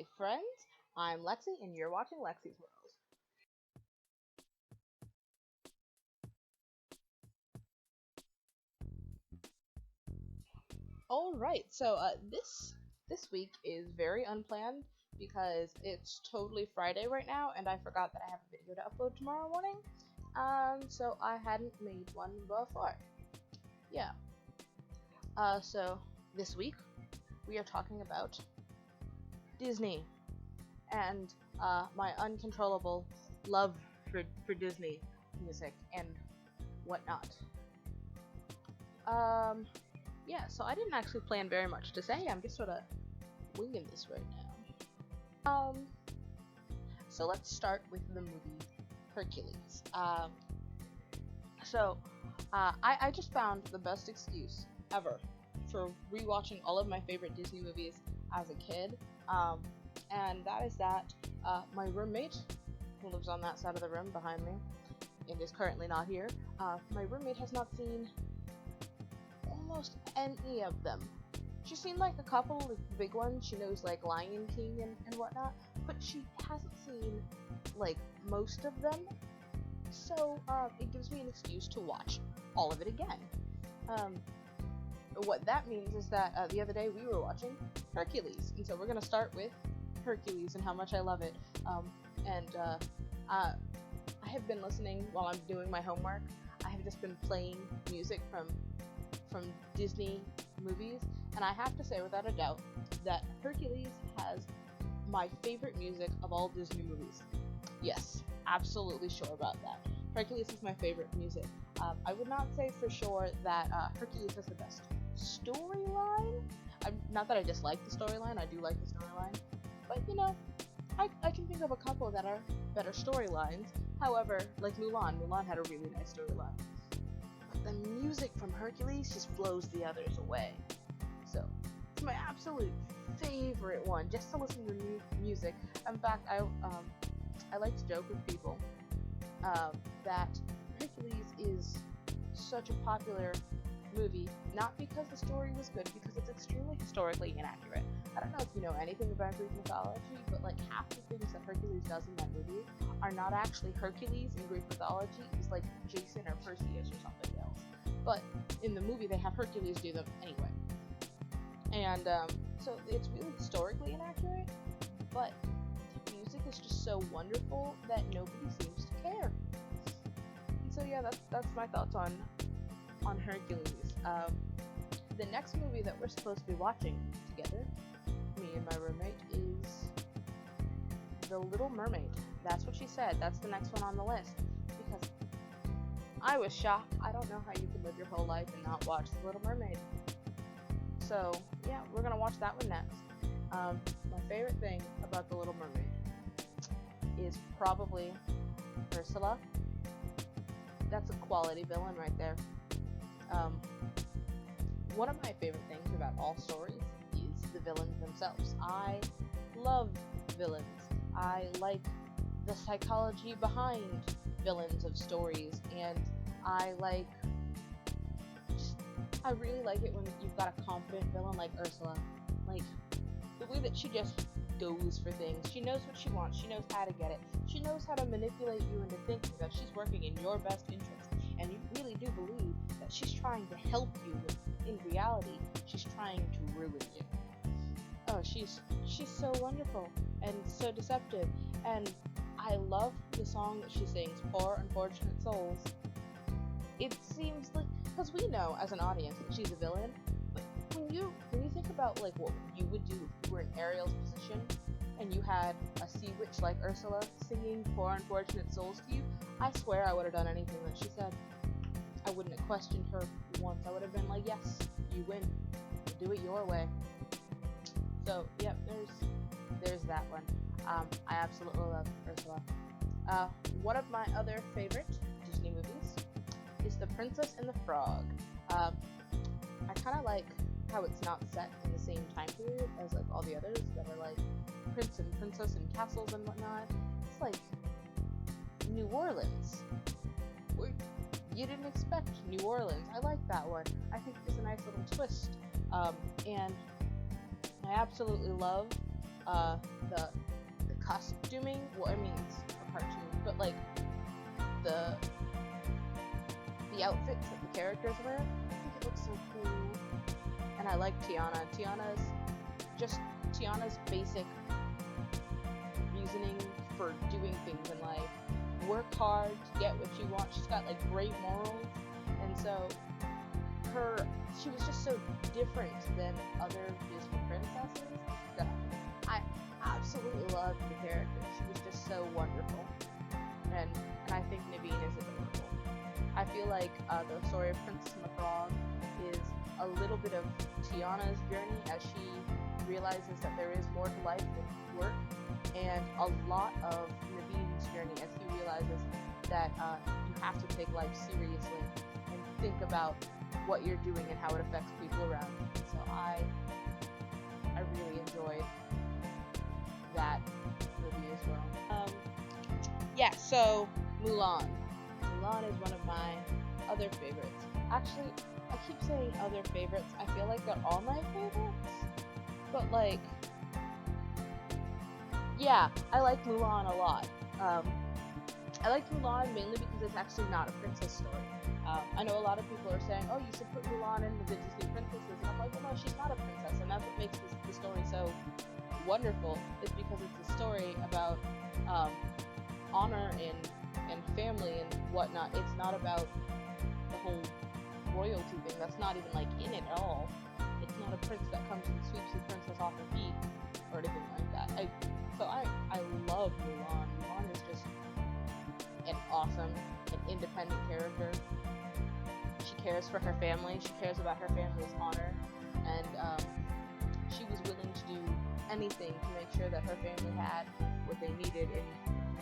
Hi, friends. I'm Lexi, and you're watching Lexi's World. All right, so this week is very unplanned because it's totally Friday right now, and I forgot that I have a video to upload tomorrow morning. So I hadn't made one before. Yeah. So this week we are talking about Disney and my uncontrollable love for Disney music and whatnot. Um, yeah, so I didn't actually plan very much to say. I'm just sort of winging this right now. So let's start with the movie Hercules. I just found the best excuse ever for rewatching all of my favorite Disney movies as a kid. And that is that my roommate, who lives on that side of the room behind me, and is currently not here, my roommate has not seen almost any of them. She's seen like a couple of the big ones. She knows like Lion King and whatnot, but she hasn't seen like most of them. So it gives me an excuse to watch all of it again. Um, what that means is that the other day we were watching Hercules, and so we're gonna start with Hercules and how much I love it. I have been listening while I'm doing my homework. I have just been playing music from Disney movies, and I have to say without a doubt that Hercules has my favorite music of all Disney movies. Yes, absolutely sure about that. Hercules is my favorite music. I would not say for sure that Hercules has the best storyline. Not that I dislike the storyline, I do like the storyline, but I can think of a couple that are better storylines. However, like Mulan had a really nice storyline. But the music from Hercules just blows the others away. So, it's my absolute favorite one, just to listen to music. In fact, I like to joke with people that Hercules is such a popular movie, not because the story was good, because it's extremely historically inaccurate. I don't know if you know anything about Greek mythology, but like half the things that Hercules does in that movie are not actually Hercules in Greek mythology. It's like Jason or Perseus or something else. But in the movie, they have Hercules do them anyway. And so it's really historically inaccurate, but the music is just so wonderful that nobody seems to care. And so yeah, that's my thoughts on Hercules. The next movie that we're supposed to be watching together, me and my roommate, is The Little Mermaid. That's what she said. That's the next one on the list. Because I was shocked. I don't know how you can live your whole life and not watch The Little Mermaid. So yeah, we're gonna watch that one next. My favorite thing about The Little Mermaid is probably Ursula. That's a quality villain right there. One of my favorite things about all stories is the villains themselves. I love villains. I like the psychology behind villains of stories, and I really like it when you've got a confident villain like Ursula. Like, the way that she just goes for things. She knows what she wants. She knows how to get it. She knows how to manipulate you into thinking that she's working in your best interest. And you really do believe that she's trying to help you when in reality she's trying to ruin you. Oh, she's so wonderful and so deceptive. And I love the song that she sings, Poor Unfortunate Souls. It seems like, because we know as an audience that she's a villain, but when you think about like what you would do if you were in Ariel's position and you had a sea witch like Ursula singing Poor Unfortunate Souls to you, I swear I would have done anything that she said. I wouldn't have questioned her once. I would have been like, yes, you win. Do it your way. So, yep, there's that one. I absolutely love Ursula. One of my other favorite Disney movies is The Princess and the Frog. I kind of like how it's not set in the same time period as like all the others that are like prince and princess and castles and whatnot. It's like New Orleans. You didn't expect New Orleans. I like that one. I think it's a nice little twist. And I absolutely love uh, the costuming. Well, I mean, it's a cartoon, but like the outfits that the characters wear, I think it looks so cool. And I like Tiana. Tiana's basic reasoning for doing things in life. Work hard to get what you want. She's got like great morals, and so she was just so different than other Disney princesses that I absolutely loved the character. She was just so wonderful, and I think Naveen is adorable. I feel like the story of Princess and the Frog is a little bit of Tiana's journey as she realizes that there is more to life than work, and a lot of Naveen's journey as he realizes that you have to take life seriously and think about what you're doing and how it affects people around you. So I really enjoyed that movie as well. Yeah, so Mulan. Mulan is one of my other favorites. Actually, I keep saying other favorites. I feel like they're all my favorites. But like, yeah, I like Mulan a lot. I like Mulan mainly because it's actually not a princess story. I know a lot of people are saying, oh, you should put Mulan in with the Disney princesses. And I'm like, well, no, she's not a princess. And that's what makes the story so wonderful, is because it's a story about honor and family and whatnot. It's not about the whole royalty thing. That's not even like in it at all. It's not a prince that comes and sweeps the princess off her feet or anything like that. I love Mulan. Mulan is just an awesome and independent character. She cares for her family. She cares about her family's honor, and she was willing to do anything to make sure that her family had what they needed in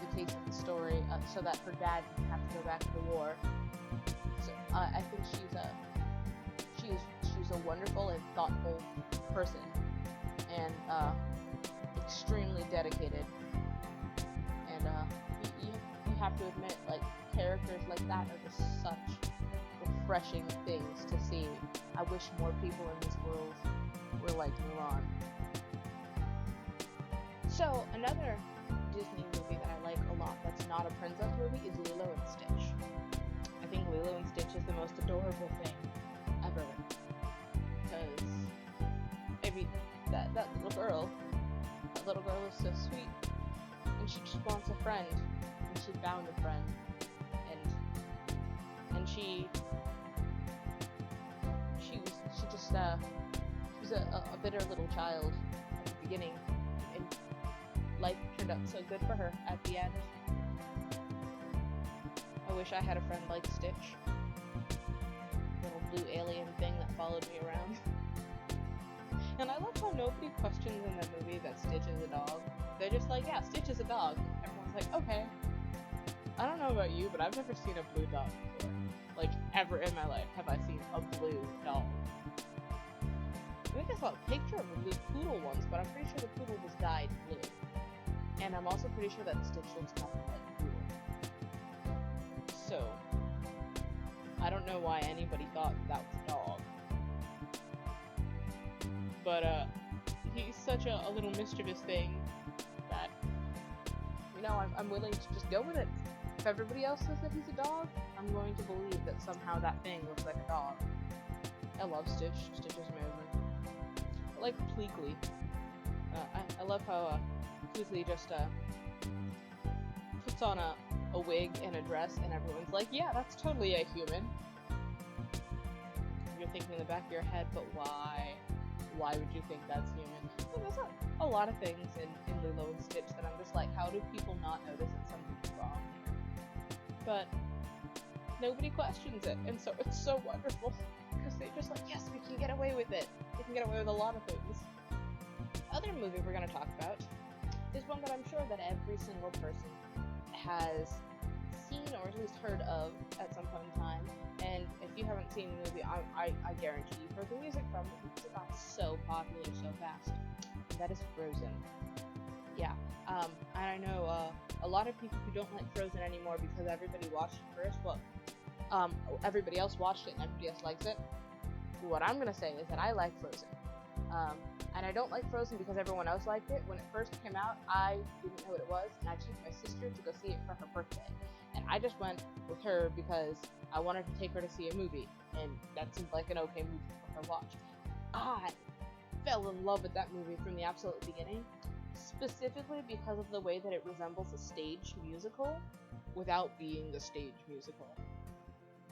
the case of the story, so that her dad didn't have to go back to the war. So I think she's a wonderful and thoughtful person, and extremely dedicated. And you have to admit, like, characters like that are just such refreshing things to see. I wish more people in this world were like Mulan. So another Disney movie that I like a lot that's not a princess movie is Lilo and Stitch. I think Lilo and Stitch is the most adorable thing ever. Because, I mean, that little girl is so sweet. And she just wants a friend. And she found a friend. And she was a bitter little child at the beginning. And life turned out so good for her at the end. I wish I had a friend like Stitch. Little blue alien thing that followed me around. And I love how nobody questions in the movie that Stitch is a dog. They're just like, yeah, Stitch is a dog. Everyone's like, okay. I don't know about you, but I've never seen a blue dog before. Like, ever in my life have I seen a blue dog. I think I saw a picture of a blue poodle once, but I'm pretty sure the poodle was dyed blue. And I'm also pretty sure that Stitch looks nothing like a poodle. So, I don't know why anybody thought that was a dog. But, he's such a little mischievous thing that, you know, I'm willing to just go with it. If everybody else says that he's a dog, I'm going to believe that somehow that thing looks like a dog. I love Stitch. Stitch is amazing. I like Pleakley. I love how Pleakley just puts on a wig and a dress, and everyone's like, yeah, that's totally a human. You're thinking in the back of your head, but why? Why would you think that's human? Well, there's a lot of things in Lilo and Stitch that I'm just like, how do people not notice that something's wrong here? But nobody questions it, and so it's so wonderful. Because they're just like, yes, we can get away with it. We can get away with a lot of things. The other movie we're going to talk about is one that I'm sure that every single person has seen or at least heard of at some point in time. And if you haven't seen the movie, I guarantee you've heard the music from it because it got so popular so fast. And that is Frozen. Yeah, and I know a lot of people who don't like Frozen anymore because everybody watched it first. Well, everybody else watched it and everybody else likes it. What I'm gonna say is that I like Frozen. And I don't like Frozen because everyone else liked it. When it first came out, I didn't know what it was, and I took my sister to go see it for her birthday. And I just went with her because I wanted to take her to see a movie, and that seemed like an okay movie for her to watch. I fell in love with that movie from the absolute beginning, specifically because of the way that it resembles a stage musical without being a stage musical.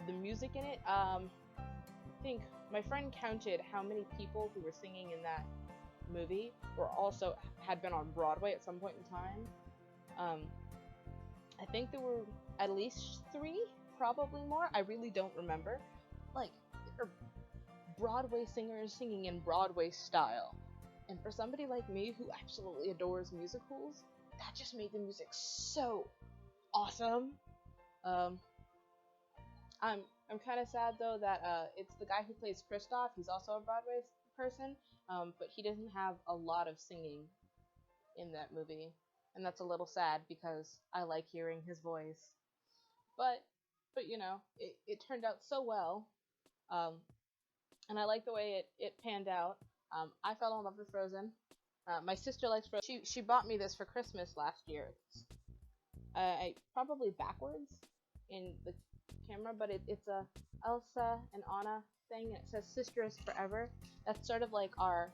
The music in it, I think my friend counted how many people who were singing in that movie had been on Broadway at some point in time. I think there were at least 3, probably more. I really don't remember. Like, there are Broadway singers singing in Broadway style. And for somebody like me who absolutely adores musicals, that just made the music so awesome. I'm kind of sad though that it's the guy who plays Kristoff. He's also a Broadway person, but he doesn't have a lot of singing in that movie, and that's a little sad because I like hearing his voice. But you know, it turned out so well, and I like the way it panned out. I fell in love with Frozen. My sister likes Frozen. She bought me this for Christmas last year. I probably backwards in the camera, but it's a Elsa and Anna thing, and it says "Sisters Forever." That's sort of like our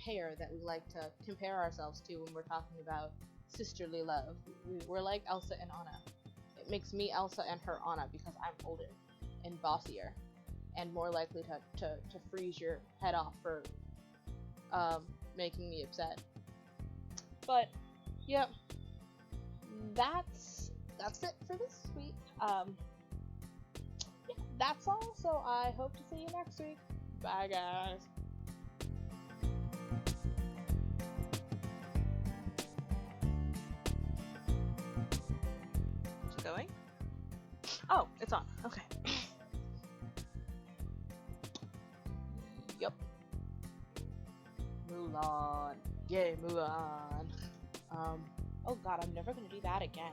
pair that we like to compare ourselves to when we're talking about sisterly love. We're like Elsa and Anna. It makes me Elsa and her Anna because I'm older and bossier and more likely to freeze your head off for making me upset. But yeah, that's it for this week. Yeah, that's all. So I hope to see you next week. Bye, guys. Is it going? Oh, it's on. Okay. Yup. Mulan. Yay, Mulan. Oh god, I'm never gonna do that again.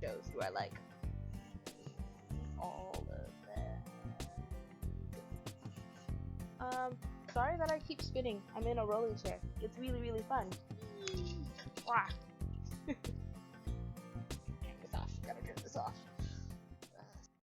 Shows do I like? All of them. Sorry that I keep spinning. I'm in a rolling chair. It's really, really fun. Wah. Turn this off. Gotta turn this off.